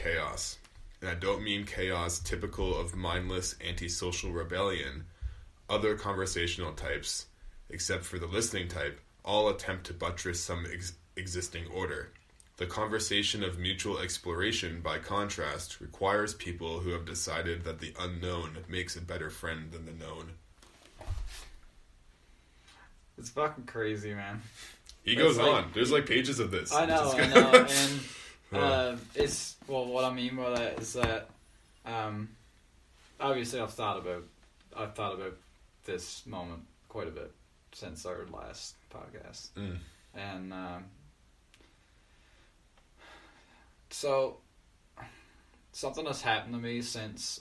chaos. And I don't mean chaos typical of mindless antisocial rebellion. Other conversational types, except for the listening type, all attempt to buttress some existing order. The conversation of mutual exploration, by contrast, requires people who have decided that the unknown makes a better friend than the known. It's fucking crazy, man. He goes on. There's like pages of this. I know. And it's, well, what I mean by that is that, obviously I've thought about this moment quite a bit since our last podcast. And, so something that's happened to me since,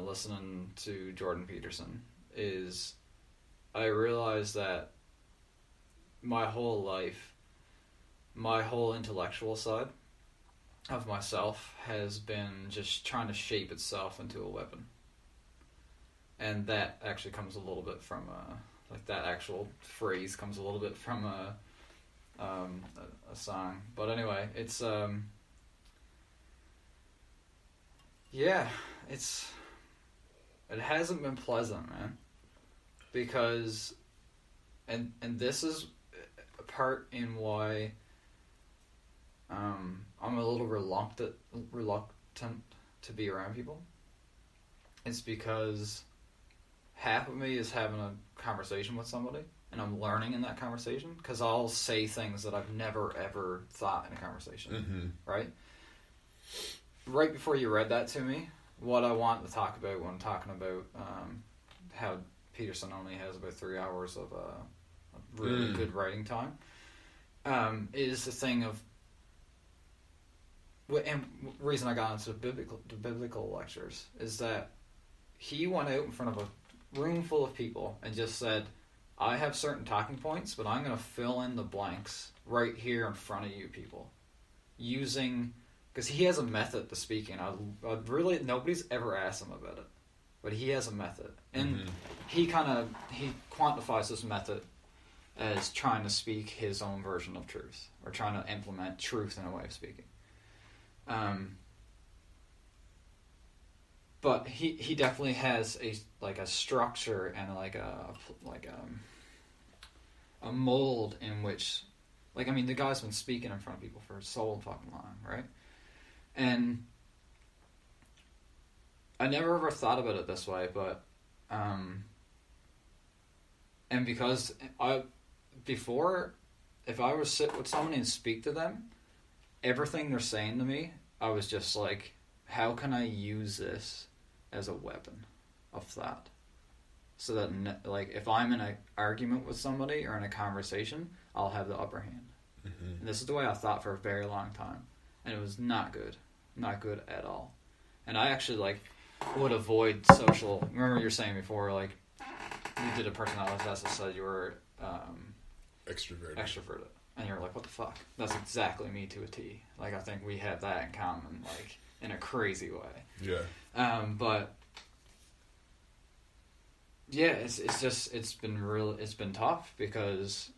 listening to Jordan Peterson is I realized that my whole life, my whole intellectual side of myself has been just trying to shape itself into a weapon. And that actually comes a little bit from, like that actual phrase comes a little bit from a song. But anyway, it's, yeah, it hasn't been pleasant, man. Because, and this is a part in why I'm a little reluctant to be around people. It's because half of me is having a conversation with somebody, and I'm learning in that conversation, because I'll say things that I've never, ever thought in a conversation, right? Right before you read that to me, what I want to talk about when I'm talking about how Peterson only has about 3 hours of really good writing time, is the thing of, and the reason I got into biblical lectures is that he went out in front of a room full of people and just said, I have certain talking points, but I'm going to fill in the blanks right here in front of you people. Using, because he has a method to speaking. I really, nobody's ever asked him about it, but he has a method. And he quantifies this method as trying to speak his own version of truth, or trying to implement truth in a way of speaking. But he definitely has a structure and a mold in which, like, I mean, the guy's been speaking in front of people for so fucking long, right? And I never ever thought about it this way, but and because if I was sit with somebody and speak to them, everything they're saying to me, I was just like, how can I use this as a weapon of thought? So that, like, if I'm in an argument with somebody or in a conversation, I'll have the upper hand. And this is the way I thought for a very long time. And it was not good. Not good at all. And I actually, would avoid social... Remember you were saying before, you did a personality test that said you were... Extroverted. And you were like, what the fuck? That's exactly me to a T. I think we have that in common, in a crazy way. Yeah. But... Yeah, it's been tough, because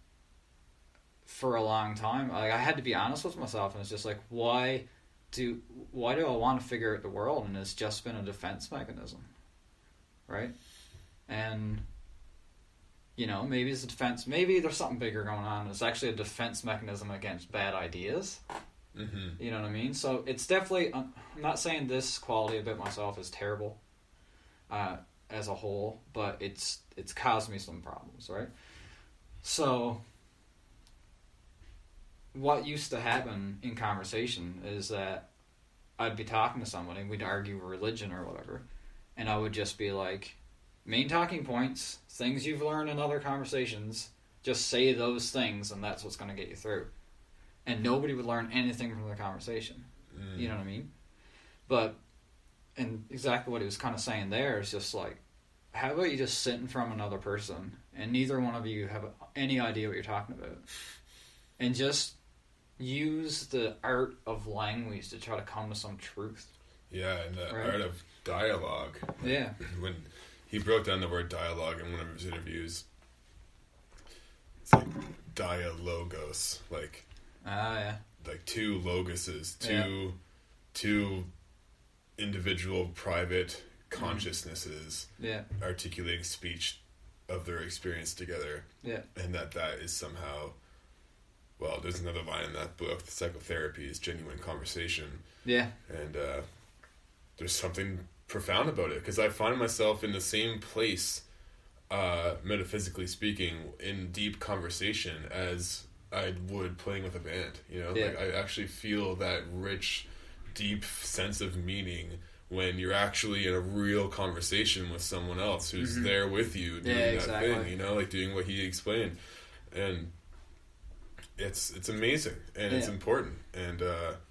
for a long time, I had to be honest with myself, and it's just why do I want to figure out the world? And it's just been a defense mechanism, right? And, maybe it's a defense, maybe there's something bigger going on. It's actually a defense mechanism against bad ideas. You know what I mean? So it's definitely, I'm not saying this quality about myself is terrible, as a whole, but it's caused me some problems, right? So what used to happen in conversation is that I'd be talking to somebody and we'd argue religion or whatever, and I would just be like, main talking points, things you've learned in other conversations, just say those things and that's what's going to get you through. And nobody would learn anything from the conversation. You know what I mean? But, and exactly what he was kind of saying there is just how about you just sit in front of another person and neither one of you have any idea what you're talking about, and just use the art of language to try to come to some truth. Yeah, and the art of dialogue. Yeah. When he broke down the word dialogue in one of his interviews, it's dialogos, yeah. like two loguses, two individual private consciousnesses articulating speech of their experience together. Yeah. And that is somehow, well, there's another line in that book, psychotherapy is genuine conversation. Yeah. And there's something profound about it, because I find myself in the same place, metaphysically speaking, in deep conversation as I would playing with a band, you know? Like, I actually feel that rich, deep sense of meaning when you're actually in a real conversation with someone else who's there with you doing that thing, you know, like doing what he explained. And it's amazing, and it's important. And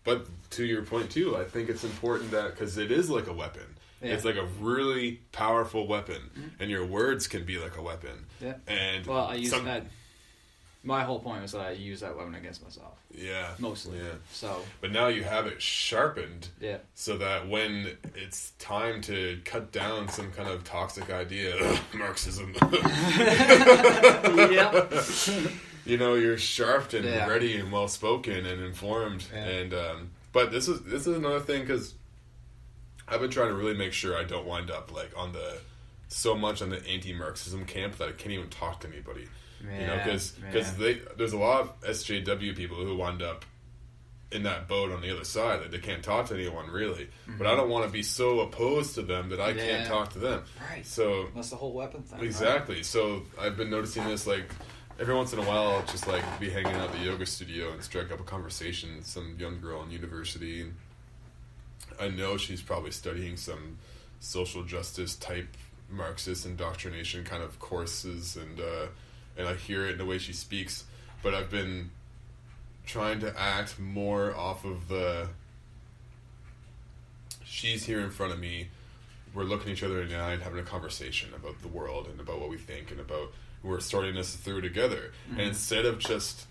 but to your point too, I think it's important that, because it is like a weapon. Yeah. It's like a really powerful weapon, and your words can be like a weapon. Yeah. And well, I use that. My whole point was that I use that weapon against myself. Yeah. Mostly. Yeah. So. But now you have it sharpened. Yeah. So that when it's time to cut down some kind of toxic idea, Marxism. Yep. You know, you're sharp and ready and well spoken and informed. Yeah. And but this is another thing, because I've been trying to really make sure I don't wind up like so much on the anti-Marxism camp that I can't even talk to anybody. Yeah, you know, because there's a lot of SJW people who wind up in that boat on the other side. Like, they can't talk to anyone really. Mm-hmm. But I don't want to be so opposed to them that I can't talk to them. Right. So that's the whole weapon thing. Exactly. Right? So I've been noticing this, like, every once in a while I'll just like be hanging out at the yoga studio and strike up a conversation with some young girl in university. And I know she's probably studying some social justice type Marxist indoctrination kind of courses, and I hear it in the way she speaks, but I've been trying to act more off of she's here in front of me, we're looking each other in the eye and having a conversation about the world and about what we think and about, we're sorting this through together. Mm-hmm. And instead of just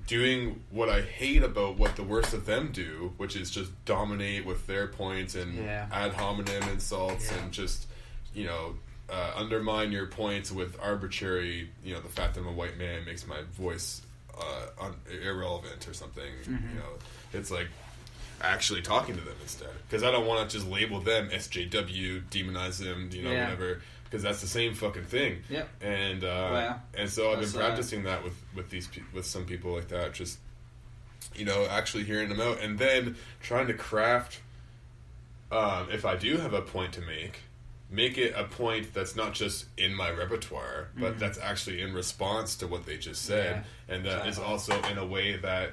doing what I hate about what the worst of them do, which is just dominate with their points and ad hominem insults and just, you know, undermine your points with arbitrary, you know, the fact that I'm a white man makes my voice irrelevant or something. Mm-hmm. You know, it's like actually talking to them instead, because I don't want to just label them SJW, demonize them, you know, whatever, because that's the same fucking thing. Yep. And and so I've been practicing that with some people like that, just, you know, actually hearing them out, and then trying to craft, if I do have a point to make it a point that's not just in my repertoire, but that's actually in response to what they just said, and that is also in a way that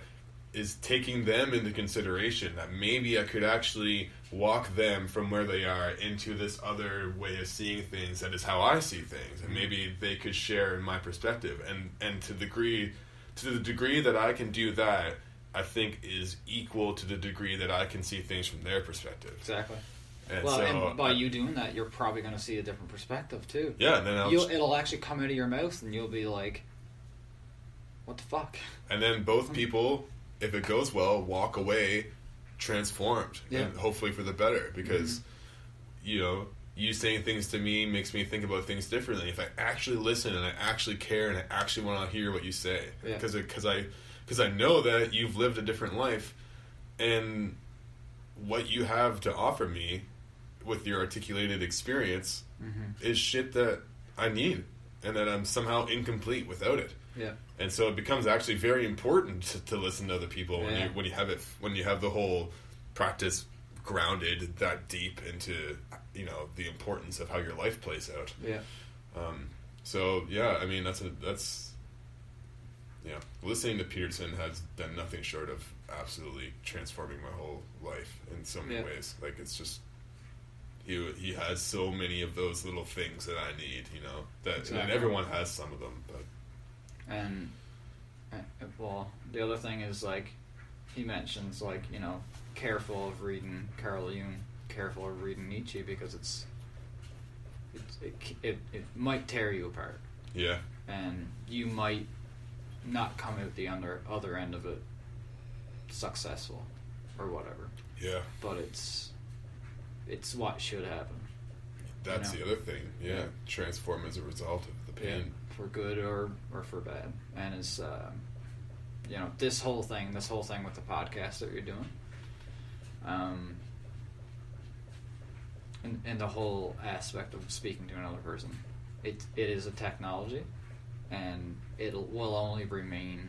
is taking them into consideration, that maybe I could actually walk them from where they are into this other way of seeing things that is how I see things, and maybe they could share in my perspective, and to the degree that I can do that, I think is equal to the degree that I can see things from their perspective. Exactly. And by you doing that, you're probably going to see a different perspective too. Yeah, and then it'll actually come out of your mouth, and you'll be like, "What the fuck?" And then both people, if it goes well, walk away transformed, and hopefully for the better. Because you know, you saying things to me makes me think about things differently. If I actually listen and I actually care and I actually want to hear what you say, because I know that you've lived a different life, and what you have to offer me with your articulated experience is shit that I need, and that I'm somehow incomplete without it. Yeah. And so it becomes actually very important to listen to other people when you have the whole practice grounded that deep into, you know, the importance of how your life plays out. Yeah. So yeah, I mean that's listening to Peterson has done nothing short of absolutely transforming my whole life in so many ways. Like, it's just he has so many of those little things that I need, you know, that and everyone has some of them, but well, the other thing is, like, he mentions, like, you know, careful of reading Carl Jung, careful of reading Nietzsche, because it might tear you apart. Yeah. And you might not come out the other end of it successful or whatever. Yeah. But it's what should happen. That's the other thing. Yeah. Transform as a result of the pain. Yeah. For good or for bad. And you know, this whole thing with the podcast that you're doing, and the whole aspect of speaking to another person, it is a technology, and it will only remain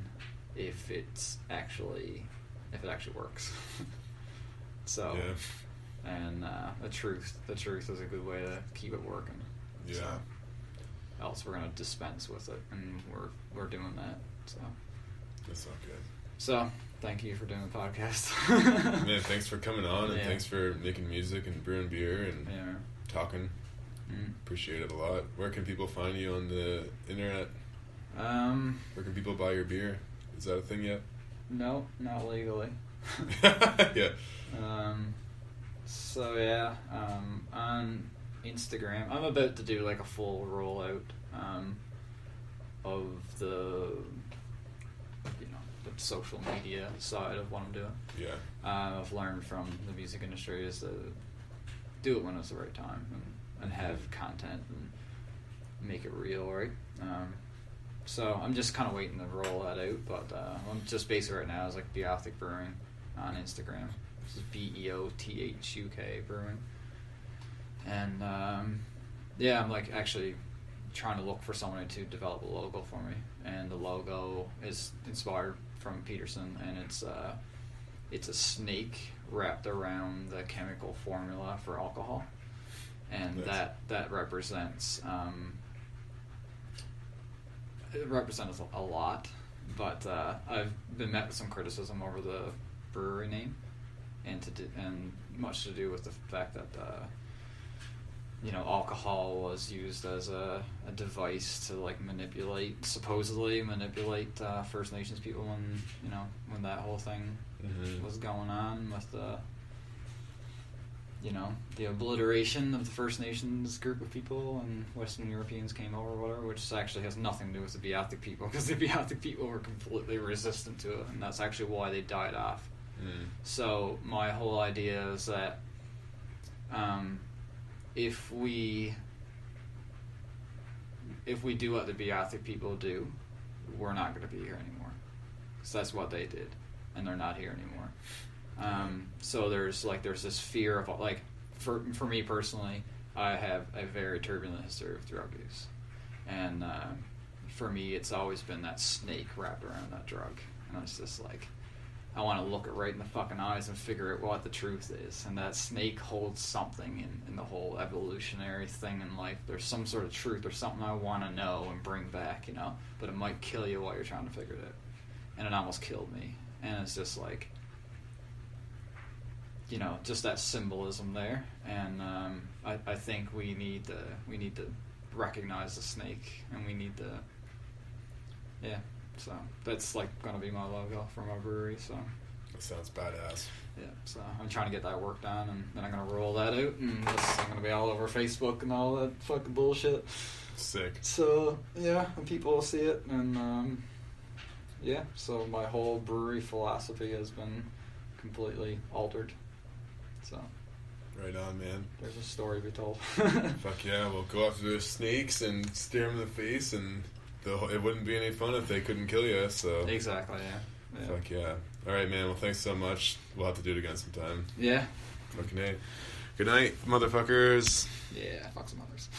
if it actually works. So, yeah. And the truth is a good way to keep it working. Yeah. So, else we're gonna dispense with it, and we're doing that. So That's not good. So thank you for doing the podcast. Man, thanks for coming on, and Yeah. thanks for making music and brewing beer and Yeah. talking. Appreciate it a lot. Where can people find you on the internet? Where can people buy your beer? Is that a thing yet? No, not legally. Yeah. So yeah, on Instagram, I'm about to do like a full rollout of the, you know, the social media side of what I'm doing. Yeah. I've learned from the music industry is to do it when it's the right time, and have content and make it real, right? So I'm just kind of waiting to roll that out, but I'm just basically right now is like Beer Brewing on Instagram. This is BEOTHUK Brewing, and yeah, I'm like actually trying to look for someone to develop a logo for me, and the logo is inspired from Peterson, and it's a snake wrapped around the chemical formula for alcohol, and nice. that represents it represents a lot, but I've been met with some criticism over the brewery name, and much to do with the fact that you know, alcohol was used as a device to like supposedly manipulate First Nations people when that whole thing was going on with the, you know, the obliteration of the First Nations group of people, and Western Europeans came over or whatever, which actually has nothing to do with the Beothuk people, because the Beothuk people were completely resistant to it, and that's actually why they died off. So my whole idea is that if we do what the Beothuk people do, we're not going to be here anymore, because that's what they did, and they're not here anymore. So there's this fear of, like, for me personally, I have a very turbulent history of drug use, and for me it's always been that snake wrapped around that drug, and it's just like, I want to look it right in the fucking eyes and figure out what the truth is, and that snake holds something in the whole evolutionary thing in life. There's some sort of truth or something I want to know and bring back, you know, but it might kill you while you're trying to figure it out, and it almost killed me, and it's just like, you know, just that symbolism there, and I think we need to recognize the snake, and we need to, yeah. So that's like gonna be my logo for my brewery. So That sounds badass. yeah, so I'm trying to get that work done, and then I'm gonna roll that out, and I'm gonna be all over Facebook and all that fucking bullshit. Sick. So yeah, and people will see it, and yeah. So my whole brewery philosophy has been completely altered. So Right on, man. there's a story to be told. Fuck yeah, we'll go after the snakes and stare them in the face, and it wouldn't be any fun if they couldn't kill you, so... Exactly, yeah. Fuck yeah. Alright, man, well, thanks so much. We'll have to do it again sometime. Yeah. Fucking A. Good night, motherfuckers. Yeah, fuck some others.